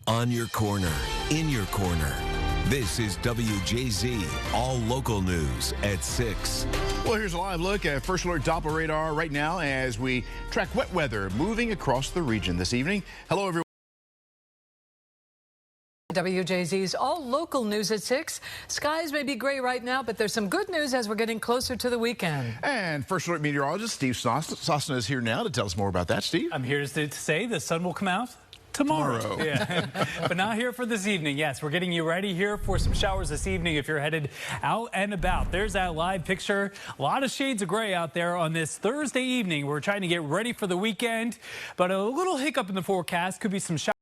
On your corner, in your corner. This is WJZ, all local news at 6. Well, here's a live look at First Alert Doppler radar right now as we track wet weather moving across the region this evening. Hello, everyone. WJZ's all local news at 6. Skies may be gray right now, but there's some good news as we're getting closer to the weekend. And First Alert meteorologist Steve Sosna is here now to tell us more about that. Steve? I'm here to say the sun will come out tomorrow. Yeah. But not here for this evening. Yes, we're getting you ready here for some showers this evening if you're headed out and about. There's that live picture. A lot of shades of gray out there on this Thursday evening. We're trying to get ready for the weekend, but a little hiccup in the forecast. Could be some showers.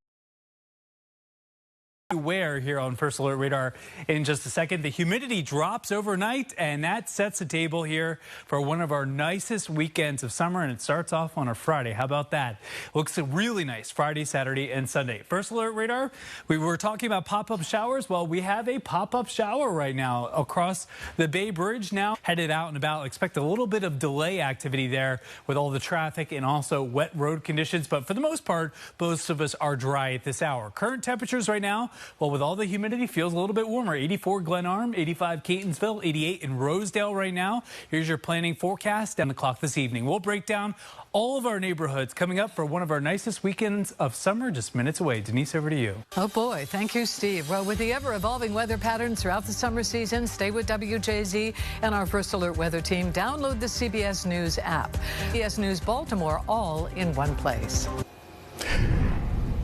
Where here on First Alert Radar in just a second. The humidity drops overnight, and that sets the table here for one of our nicest weekends of summer, and it starts off on a Friday. How about that? Looks really nice Friday, Saturday, and Sunday. First Alert Radar, we were talking about pop-up showers. Well, we have a pop-up shower right now across the Bay Bridge now. Headed out and about. Expect a little bit of delay activity there with all the traffic and also wet road conditions, but for the most part, most of us are dry at this hour. Current temperatures right now, well, with all the humidity, feels a little bit warmer. 84 Glen Arm, 85 Catonsville, 88 in Rosedale right now. Here's your planning forecast down the clock this evening. We'll break down all of our neighborhoods coming up for one of our nicest weekends of summer just minutes away. Denise, over to you. Oh, boy. Thank you, Steve. Well, with the ever-evolving weather patterns throughout the summer season, stay with WJZ and our First Alert weather team. Download the CBS News app. CBS News Baltimore, all in one place.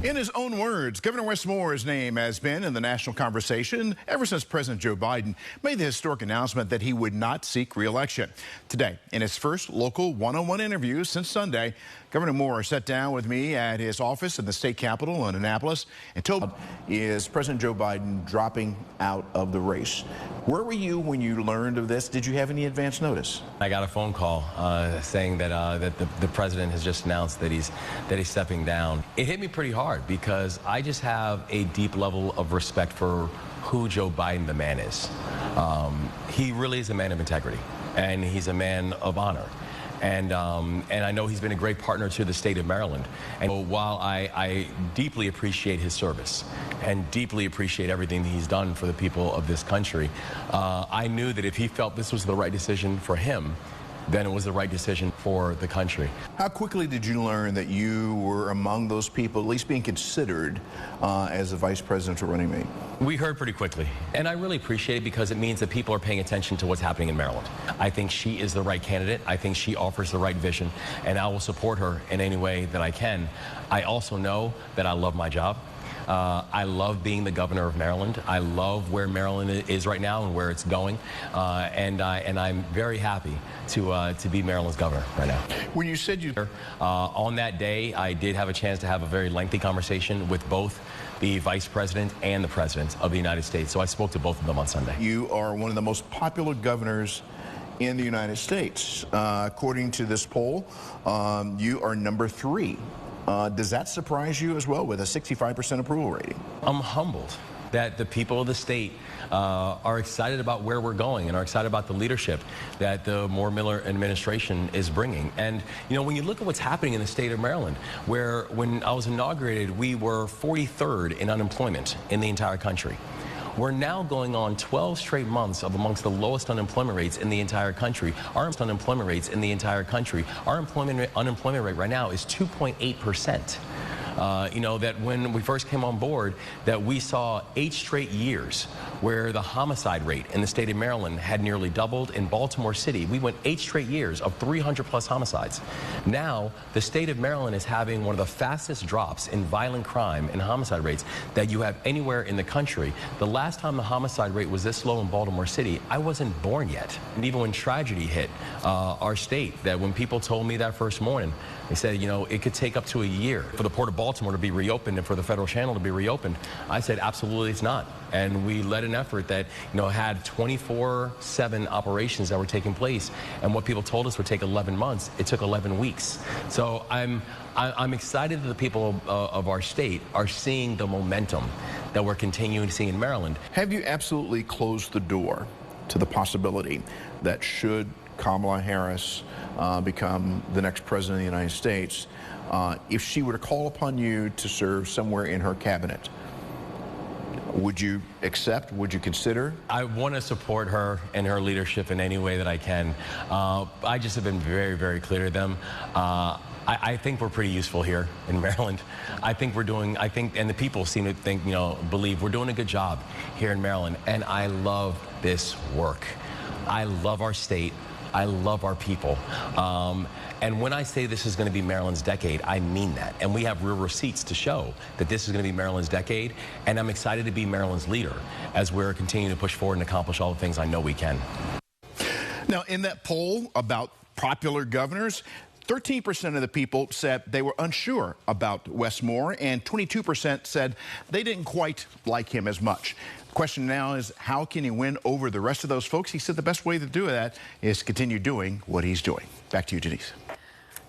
In his own words, Governor Wes Moore's name has been in the national conversation ever since President Joe Biden made the historic announcement that he would not seek re-election. Today, in his first local one-on-one interview since Sunday, Governor Moore sat down with me at his office in the state capitol in Annapolis and told me, is President Joe Biden dropping out of the race? Where were you when you learned of this? Did you have any advance notice? I got a phone call saying that the president has just announced that he's stepping down. It hit me pretty hard because I just have a deep level of respect for who Joe Biden the man is. He really is a man of integrity, and he's a man of honor. And I know he's been a great partner to the state of Maryland. And while I deeply appreciate his service and deeply appreciate everything that he's done for the people of this country, I knew that if he felt this was the right decision for him, then it was the right decision for the country. How quickly did you learn that you were among those people, at least being considered as a vice presidential running mate? We heard pretty quickly, and I really appreciate it because it means that people are paying attention to what's happening in Maryland. I think she is the right candidate. I think she offers the right vision, and I will support her in any way that I can. I also know that I love my job. I love being the governor of Maryland. I love where Maryland is right now and where it's going, and I'm very happy to be Maryland's governor right now. When you said you... on that day, I did have a chance to have a very lengthy conversation with both the vice president and the president of the United States, so I spoke to both of them on Sunday. You are one of the most popular governors in the United States. According to this poll, you are number 3. Does that surprise you as well with a 65% approval rating? I'm humbled that the people of the state are excited about where we're going and are excited about the leadership that the Moore Miller administration is bringing. And, you know, when you look at what's happening in the state of Maryland, where when I was inaugurated, we were 43rd in unemployment in the entire country. We're now going on 12 straight months of amongst the lowest unemployment rates in the entire country. Our unemployment rates in the entire country, our unemployment rate right now is 2.8%. You know, that when we first came on board, that we saw 8 straight years where the homicide rate in the state of Maryland had nearly doubled. In Baltimore City, we went 8 straight years of 300+ homicides. Now, the state of Maryland is having one of the fastest drops in violent crime and homicide rates that you have anywhere in the country. The last time the homicide rate was this low in Baltimore City, I wasn't born yet. And even when tragedy hit our state, that when people told me that first morning, they said, you know, it could take up to a year for the Port of Baltimore to be reopened and for the Federal Channel to be reopened. I said, absolutely it's not. And we led an effort that, you know, had 24/7 operations that were taking place. And what people told us would take 11 months, it took 11 weeks. So I'm excited that the people of our state are seeing the momentum that we're continuing to see in Maryland. Have you absolutely closed the door to the possibility that should Kamala Harris become the next president of the United States, if she were to call upon you to serve somewhere in her cabinet, Would you accept? Would you consider? I want to support her and her leadership in any way that I can. I just have been very, very clear to them. I think we're pretty useful here in Maryland. I think, and the people seem to think, believe we're doing a good job here in Maryland. And I love this work. I love our state. I love our people. And when I say this is going to be Maryland's decade, I mean that. And we have real receipts to show that this is going to be Maryland's decade. And I'm excited to be Maryland's leader as we're continuing to push forward and accomplish all the things I know we can. Now, in that poll about popular governors, 13% of the people said they were unsure about Wes Moore, and 22% said they didn't quite like him as much. The question now is, how can he win over the rest of those folks? He said the best way to do that is to continue doing what he's doing. Back to you, Denise.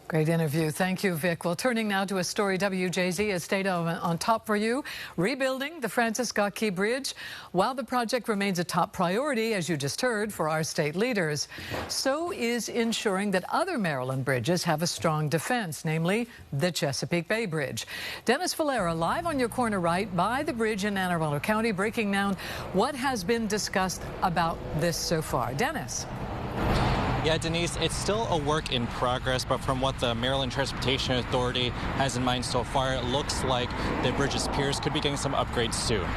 Great interview. Thank you, Vic. Well, turning now to a story WJZ has stayed on top for you. Rebuilding the Francis Scott Key Bridge. While the project remains a top priority, as you just heard, for our state leaders, so is ensuring that other Maryland bridges have a strong defense, namely the Chesapeake Bay Bridge. Dennis Valera, live on your corner right by the bridge in Anne Arundel County, breaking down what has been discussed about this so far. Dennis. Yeah, Denise, it's still a work in progress, but from what the Maryland Transportation Authority has in mind so far, it looks like the bridge's piers could be getting some upgrades soon.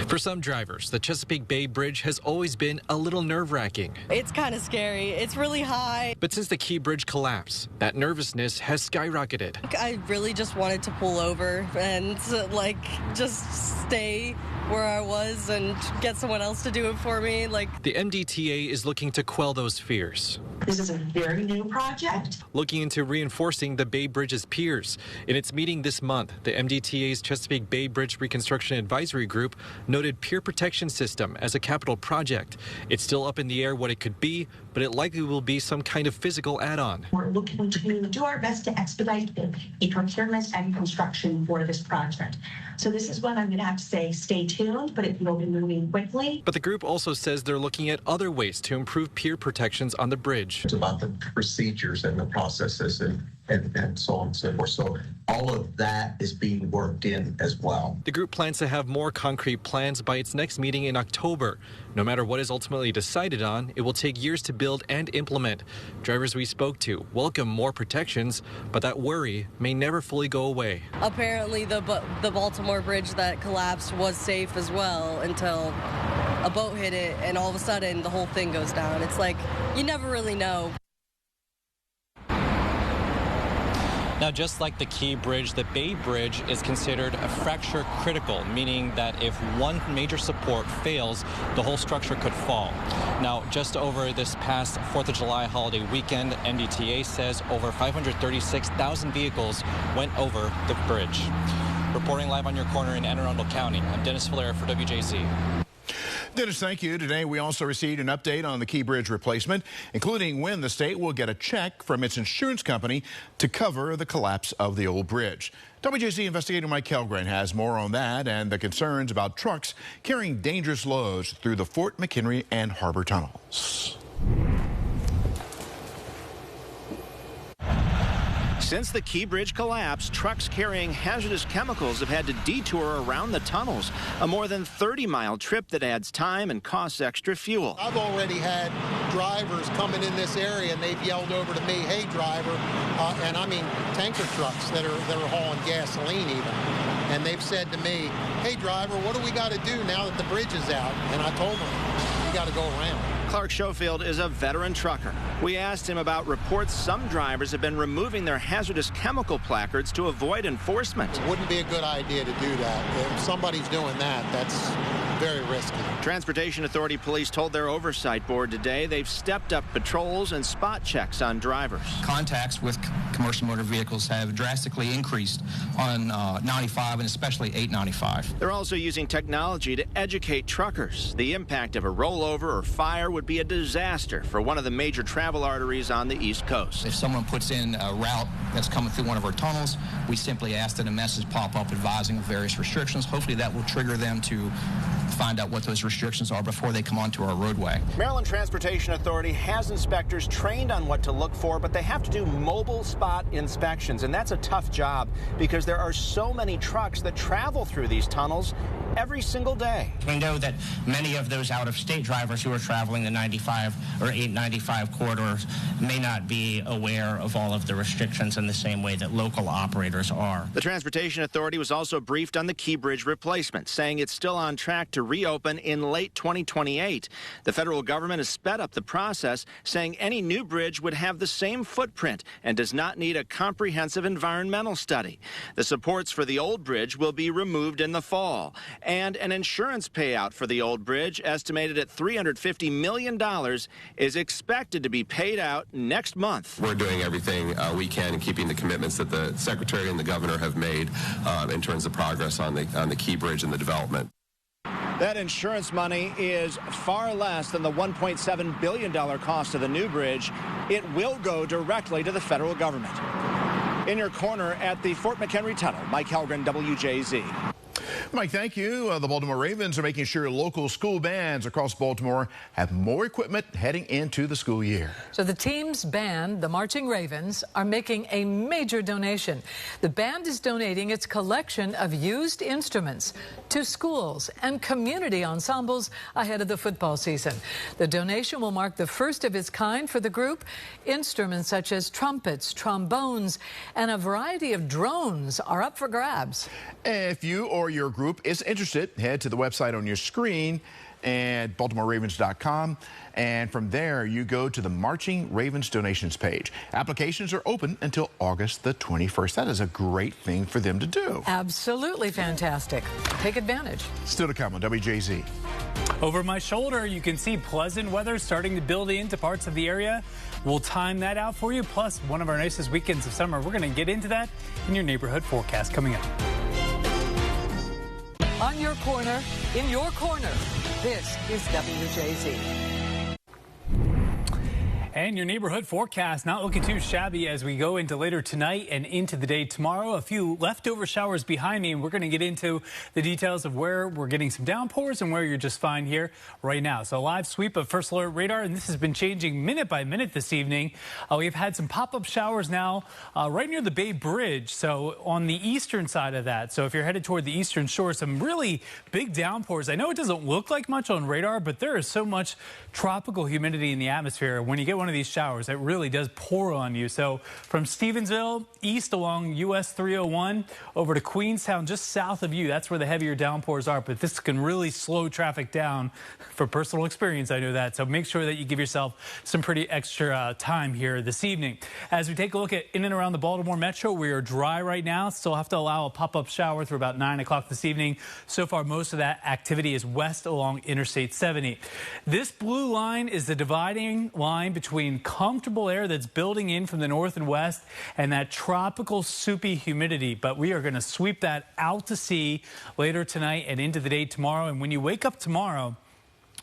For some drivers, the Chesapeake Bay Bridge has always been a little nerve-wracking. It's kind of scary. It's really high. But since the Key Bridge collapse, that nervousness has skyrocketed. I really just wanted to pull over and, just stay where I was and get someone else to do it for me. The MDTA is looking to quell those fears. This is a very new project. Looking into reinforcing the Bay Bridge's piers. In its meeting this month, the MDTA's Chesapeake Bay Bridge Reconstruction Advisory Group noted pier protection system as a capital project. It's still up in the air what it could be, but it likely will be some kind of physical add-on. We're looking to do our best to expedite a procurement and construction for this project. So this is what I'm going to have to say, stay tuned, but it will be moving quickly. But the group also says they're looking at other ways to improve pier protections on the bridge. It's about the procedures and the processes and so on and so forth. So all of that is being worked in as well. The group plans to have more concrete plans by its next meeting in October. No matter what is ultimately decided on, it will take years to build and implement. Drivers we spoke to welcome more protections, but that worry may never fully go away. Apparently the Baltimore bridge that collapsed was safe as well until a boat hit it, and all of a sudden the whole thing goes down. It's like you never really know. Now, just like the Key Bridge, the Bay Bridge is considered a fracture critical, meaning that if one major support fails, the whole structure could fall. Now, just over this past 4th of July holiday weekend, MDTA says over 536,000 vehicles went over the bridge. Reporting live on your corner in Anne Arundel County, I'm Dennis Valera for WJZ. Dennis, thank you. Today, we also received an update on the Key Bridge replacement, including when the state will get a check from its insurance company to cover the collapse of the old bridge. WJZ investigator Mike Kellgren has more on that and the concerns about trucks carrying dangerous loads through the Fort McHenry and Harbor tunnels. Since the Key Bridge collapse, trucks carrying hazardous chemicals have had to detour around the tunnels, a more than 30-mile trip that adds time and costs extra fuel. I've already had drivers coming in this area, and they've yelled over to me, "Hey, driver," and I mean tanker trucks that are hauling gasoline even. And they've said to me, "Hey, driver, what do we got to do now that the bridge is out?" And I told them, "You got to go around." Clark Schofield is a veteran trucker. We asked him about reports some drivers have been removing their hazardous chemical placards to avoid enforcement. It wouldn't be a good idea to do that. If somebody's doing that, that's very risky. Transportation Authority police told their oversight board today they've stepped up patrols and spot checks on drivers. Contacts with commercial motor vehicles have drastically increased on 95 and especially 895. They're also using technology to educate truckers. The impact of a rollover or fire would be a disaster for one of the major travel arteries on the East Coast. If someone puts in a route that's coming through one of our tunnels, we simply ask that a message pop up advising of various restrictions. Hopefully that will trigger them to find out what those restrictions are before they come onto our roadway. Maryland Transportation Authority has inspectors trained on what to look for, but they have to do mobile spot inspections, and that's a tough job because there are so many trucks that travel through these tunnels every single day. We know that many of those out-of-state drivers who are traveling the 95 or 895 corridors may not be aware of all of the restrictions in the same way that local operators are. The Transportation Authority was also briefed on the Key Bridge replacement, saying it's still on track to reopen in late 2028. The federal government has sped up the process, saying any new bridge would have the same footprint and does not need a comprehensive environmental study. The supports for the old bridge will be removed in the fall, and an insurance payout for the old bridge, estimated at $350 million, is expected to be paid out next month. We're doing everything we can in keeping the commitments that the Secretary and the Governor have made in terms of progress on the Key Bridge and the development. That insurance money is far less than the $1.7 billion cost of the new bridge. It will go directly to the federal government. In your corner at the Fort McHenry Tunnel, Mike Helgren, WJZ. Mike, thank you. The Baltimore Ravens are making sure local school bands across Baltimore have more equipment heading into the school year. So the team's band, the Marching Ravens, are making a major donation. The band is donating its collection of used instruments to schools and community ensembles ahead of the football season. The donation will mark the first of its kind for the group. Instruments such as trumpets, trombones, and a variety of drones are up for grabs. If you or your group is interested, head to the website on your screen at BaltimoreRavens.com, and from there you go to the Marching Ravens donations page. Applications are open until August the 21st. That is a great thing for them to do. Absolutely fantastic. Take advantage. Still to come on WJZ. Over my shoulder, you can see pleasant weather starting to build into parts of the area. We'll time that out for you, plus one of our nicest weekends of summer. We're going to get into that in your neighborhood forecast coming up. On your corner, in your corner, this is WJZ. And your neighborhood forecast not looking too shabby as we go into later tonight and into the day tomorrow. A few leftover showers behind me, and we're going to get into the details of where we're getting some downpours and where you're just fine here right now. So a live sweep of first alert radar, and this has been changing minute by minute this evening. We've had some pop-up showers now right near the Bay Bridge, so on the eastern side of that. So if you're headed toward the eastern shore, some really big downpours. I know it doesn't look like much on radar, but there is so much tropical humidity in the atmosphere. When you get one of these showers, it really does pour on you. So from Stevensville east along US 301 over to Queenstown, just south of you, that's where the heavier downpours are. But this can really slow traffic down. For personal experience, I know that. So make sure that you give yourself some pretty extra time here this evening. As we take a look at in and around the Baltimore Metro, we are dry right now. Still have to allow a pop-up shower through about 9 o'clock this evening. So far, most of that activity is west along Interstate 70. This blue line is the dividing line between comfortable air that's building in from the north and west and that tropical soupy humidity. But we are going to sweep that out to sea later tonight and into the day tomorrow. And when you wake up tomorrow,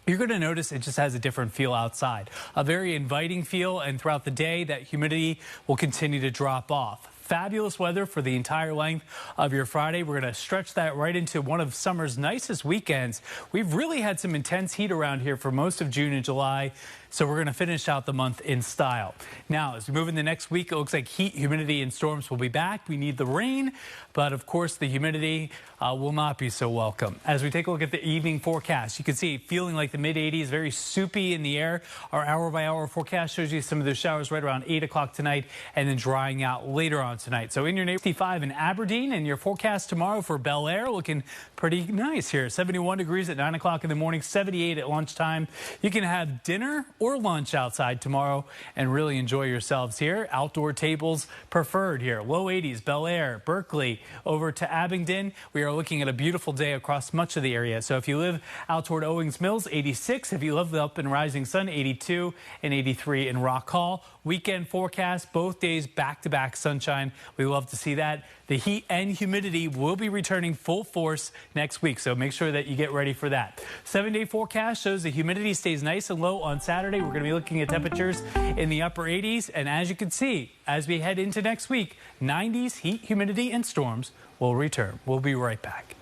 you're going to notice it just has a different feel outside, a very inviting feel, and throughout the day that humidity will continue to drop off. Fabulous weather for the entire length of your Friday. We're going to stretch that right into one of summer's nicest weekends. We've really had some intense heat around here for most of June and July, so we're going to finish out the month in style. Now, as we move into next week, it looks like heat, humidity, and storms will be back. We need the rain, but of course the humidity will not be so welcome. As we take a look at the evening forecast, you can see feeling like the mid-80s, very soupy in the air. Our hour-by-hour forecast shows you some of those showers right around 8 o'clock tonight and then drying out later on tonight. So in your neighborhood, 65 in Aberdeen, and your forecast tomorrow for Bel Air looking pretty nice here. 71 degrees at 9 o'clock in the morning, 78 at lunchtime. You can have dinner or lunch outside tomorrow and really enjoy yourselves here. Outdoor tables preferred here. Low 80s, Bel Air, Berkeley, over to Abingdon. We are looking at a beautiful day across much of the area. So if you live out toward Owings Mills, 86. If you live up in Rising Sun, 82 and 83 in Rock Hall. Weekend forecast, both days back-to-back sunshine. We love to see that. The heat and humidity will be returning full force next week, so make sure that you get ready for that. 7-day forecast shows the humidity stays nice and low on Saturday. We're going to be looking at temperatures in the upper 80s, and as you can see, as we head into next week, 90s heat, humidity, and storms will return. We'll be right back.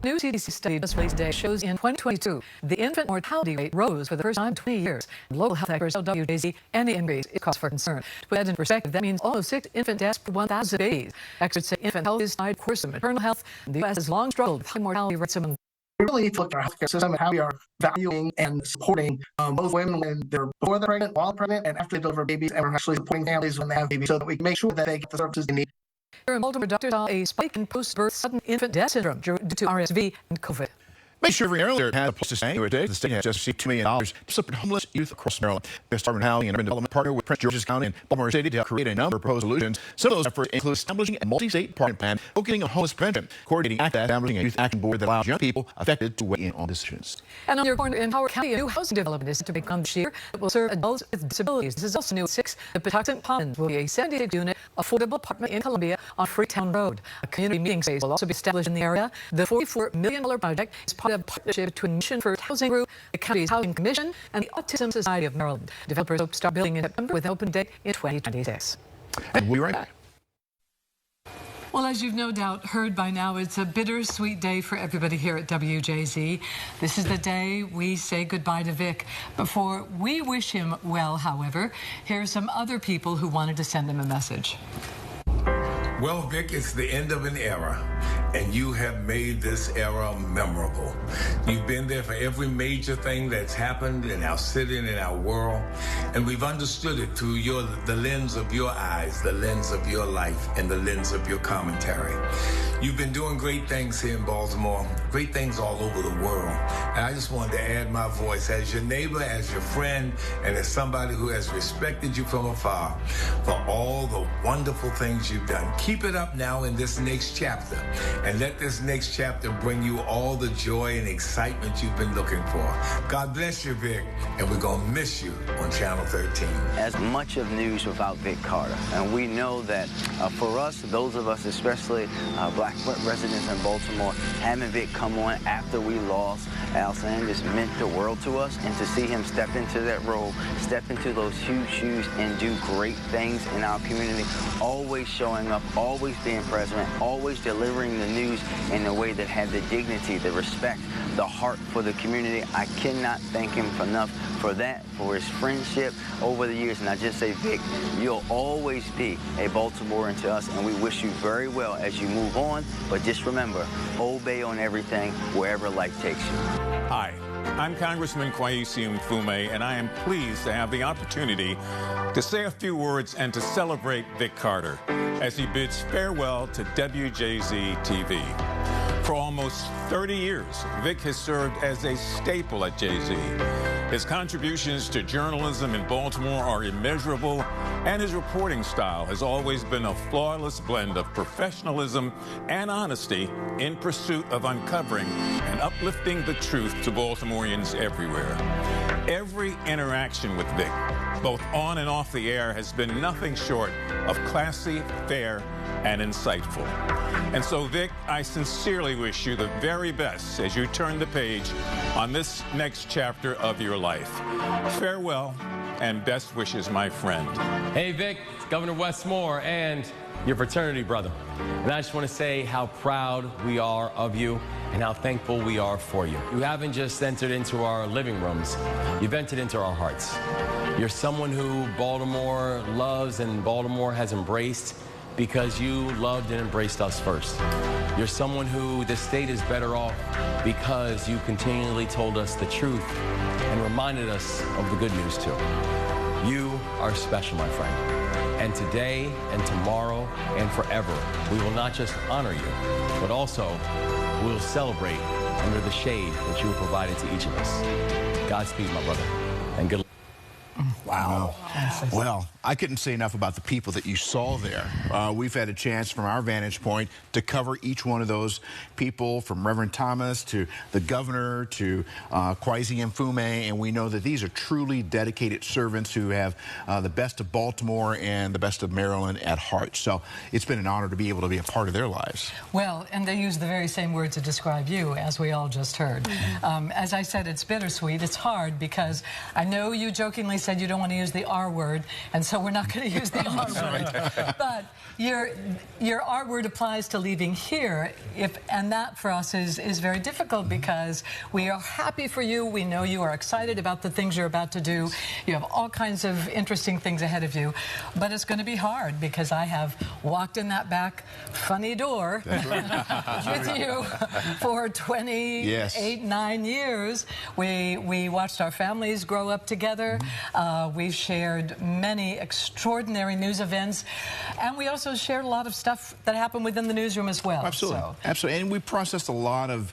New CDC study just released today shows in 2022, the infant mortality rate rose for the first time in 20 years. Local health experts tell WJZ any increase is cause for concern. To put that in perspective, that means almost 6 infant deaths per 1,000 babies. Experts say infant health is tied, of course, to maternal health. The U.S. has long struggled with high mortality rates among. We really need to look at our healthcare system and how we are valuing and supporting both women when they're before they're pregnant, while pregnant, and after they deliver babies, and we're actually supporting families when they have babies so that we can make sure that they get the services they need. Here in Baltimore, doctors saw a spike in post-birth sudden infant death syndrome due to RSV and COVID. Make sure every earlier had a place to stay. Today, the state has just received $2 million to support homeless youth across Maryland. The Department of Housing and Urban Development partner with Prince George's County and Baltimore City to create a number of proposed solutions. Some of those efforts include establishing a multi-state partner plan focusing on homeless prevention, coordinating access, establishing a youth action board that allows young people affected to weigh in on decisions. And on your corner in Howard County, a new housing development is to become this year that will serve adults with disabilities. This is also new at 6. The Patuxent Commons will be a 76-unit affordable apartment in Columbia on Freetown Road. A community meeting space will also be established in the area. The $44 million project is part of a partnership between Mission First Housing Group, the county's Housing Commission, and the Autism Society of Maryland. Developers hope to start building in September with an open date in 2026. And we'll be right back. Well, as you've no doubt heard by now, it's a bittersweet day for everybody here at WJZ. This is the day we say goodbye to Vic. Before we wish him well, however, here are some other people who wanted to send him a message. Well, Vic, it's the end of an era, and you have made this era memorable. You've been there for every major thing that's happened in our city and in our world, and we've understood it through the lens of your eyes, the lens of your life, and the lens of your commentary. You've been doing great things here in Baltimore, great things all over the world, and I just wanted to add my voice as your neighbor, as your friend, and as somebody who has respected you from afar for all the wonderful things you've done. Keep it up now in this next chapter, and let this next chapter bring you all the joy and excitement you've been looking for. God bless you, Vic, and we're going to miss you on Channel 13. As much of news without Vic Carter, and we know that for us, those of us, especially black residents in Baltimore, having Vic come on after we lost Al Sanders meant the world to us, and to see him step into that role, step into those huge shoes and do great things in our community, always showing up, always being present, always delivering the news in a way that had the dignity, the respect, the heart for the community. I cannot thank him enough for that, for his friendship over the years. And I just say, Vic, you'll always be a Baltimorean to us, and we wish you very well as you move on. But just remember, obey on everything, wherever life takes you. Hi, I'm Congressman Kwesi Mfume, and I am pleased to have the opportunity to say a few words and to celebrate Vic Carter as he bids farewell to WJZ TV. For almost 30 years, Vic has served as a staple at JZ. His contributions to journalism in Baltimore are immeasurable, and his reporting style has always been a flawless blend of professionalism and honesty in pursuit of uncovering and uplifting the truth to Baltimoreans everywhere. Every interaction with Vic, both on and off the air, has been nothing short of classy, fair, and insightful. And so, Vic, I sincerely wish you the very best as you turn the page on this next chapter of your life. Farewell and best wishes, my friend. Hey, Vic, it's Governor Wes Moore and your fraternity brother. And I just want to say how proud we are of you and how thankful we are for you. You haven't just entered into our living rooms, you've entered into our hearts. You're someone who Baltimore loves and Baltimore has embraced because you loved and embraced us first. You're someone who the state is better off because you continually told us the truth and reminded us of the good news too. You are special, my friend. And today and tomorrow and forever, we will not just honor you, but also we will celebrate under the shade that you have provided to each of us. Godspeed, my brother, and good luck. Wow. Well, I couldn't say enough about the people that you saw there. We've had a chance from our vantage point to cover each one of those people, from Reverend Thomas to the governor to Kwesi Mfume, and we know that these are truly dedicated servants who have the best of Baltimore and the best of Maryland at heart. So it's been an honor to be able to be a part of their lives. Well, and they use the very same word to describe you, as we all just heard. As I said, it's bittersweet. It's hard because I know you jokingly said you don't want want to use the R word, and so we're not going to use the R word. But your R word applies to leaving here, and that for us is very difficult because we are happy for you. We know you are excited about the things you're about to do. You have all kinds of interesting things ahead of you, but it's going to be hard because I have walked in that back funny door with you for 28, 9 years. We watched our families grow up together. We've shared many extraordinary news events, and we also shared a lot of stuff that happened within the newsroom as well. Absolutely. So. Absolutely. And we processed a lot of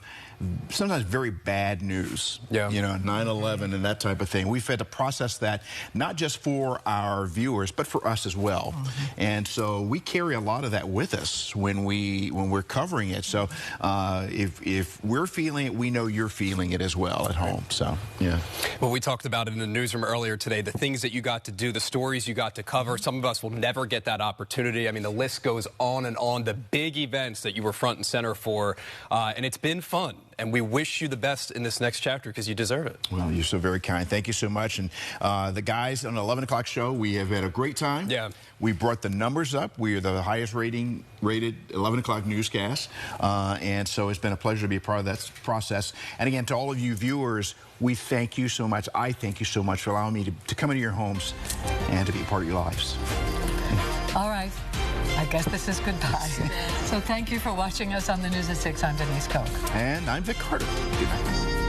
sometimes very bad news, you know, 9/11 and that type of thing. We've had to process that not just for our viewers, but for us as well. And so we carry a lot of that with us when we're covering it. So if we're feeling it, we know you're feeling it as well at home. So, yeah. Well, we talked about it in the newsroom earlier today, the things that you got to do, the stories you got to cover. Some of us will never get that opportunity. I mean, the list goes on and on, the big events that you were front and center for, and it's been fun. And we wish you the best in this next chapter because you deserve it. Well, you're so very kind. Thank you so much. And the guys on the 11 o'clock show, we have had a great time. Yeah. We brought the numbers up. We are the highest rated 11 o'clock newscast. And so it's been a pleasure to be a part of that process. And again, to all of you viewers, we thank you so much. I thank you so much for allowing me to come into your homes and to be a part of your lives. All right. I guess this is goodbye. So thank you for watching us on the News at 6. I'm Denise Koch. And I'm Vic Carter. Good night.